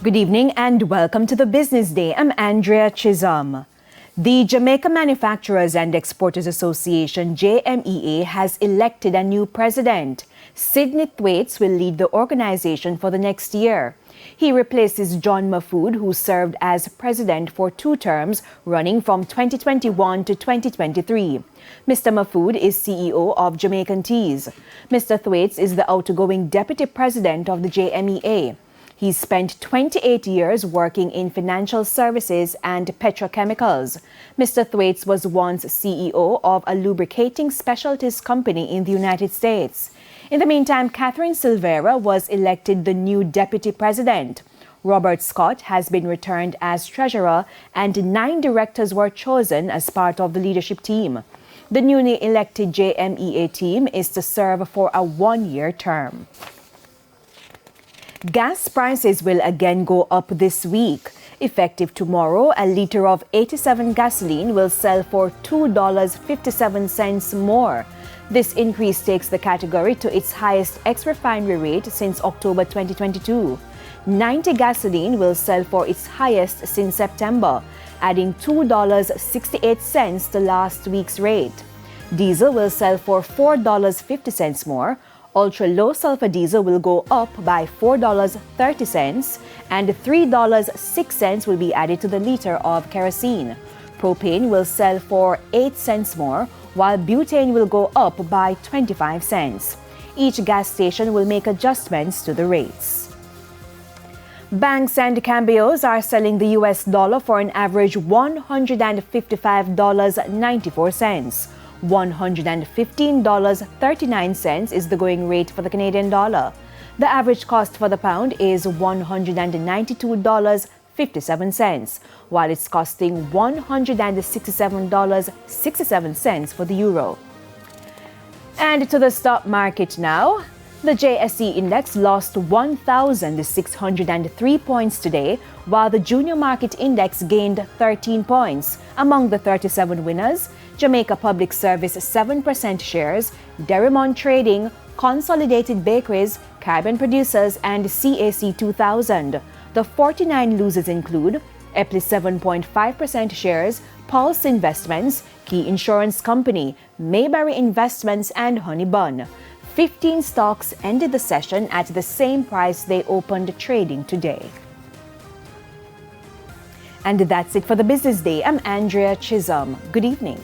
Good evening and welcome to the Business Day. I'm Andrea Chisholm. The Jamaica Manufacturers and Exporters Association, JMEA, has elected a new president. Sidney Thwaites will lead the organization for the next year. He replaces John Mahfood, who served as president for 2 terms, running from 2021 to 2023. Mr. Mahfood is CEO of Jamaican Teas. Mr. Thwaites is the outgoing deputy president of the JMEA. He spent 28 years working in financial services and petrochemicals. Mr. Thwaites was once CEO of a lubricating specialties company in the United States. In the meantime, Catherine Silvera was elected the new deputy president. Robert Scott has been returned as treasurer, and 9 directors were chosen as part of the leadership team. The newly elected JMEA team is to serve for a 1-year term. Gas prices will again go up this week. Effective tomorrow, a liter of 87 gasoline will sell for $2.57 more. This increase takes the category to its highest ex-refinery rate since October 2022. 90 gasoline will sell for its highest since September, adding $2.68 to last week's rate. Diesel will sell for $4.50 more. Ultra-low sulfur diesel will go up by $4.30 and $3.06 will be added to the liter of kerosene. Propane will sell for 8 cents more, while butane will go up by 25 cents. Each gas station will make adjustments to the rates. Banks and cambios are selling the US dollar for an average $155.94. $115.39 is the going rate for the Canadian dollar. The average cost for the pound is $192.57, while it's costing $167.67 for the euro. And to the stock market now. The JSE index lost 1,603 points today, while the junior market index gained 13 points. Among the 37 winners, Jamaica Public Service 7% shares, Derrimont Trading, Consolidated Bakeries, Carbon Producers, and CAC 2000. The 49 losers include Epley 7.5% shares, Pulse Investments, Key Insurance Company, Mayberry Investments, and Honey Bun. 15 stocks ended the session at the same price they opened trading today. And that's it for the Business Day. I'm Andrea Chisholm. Good evening.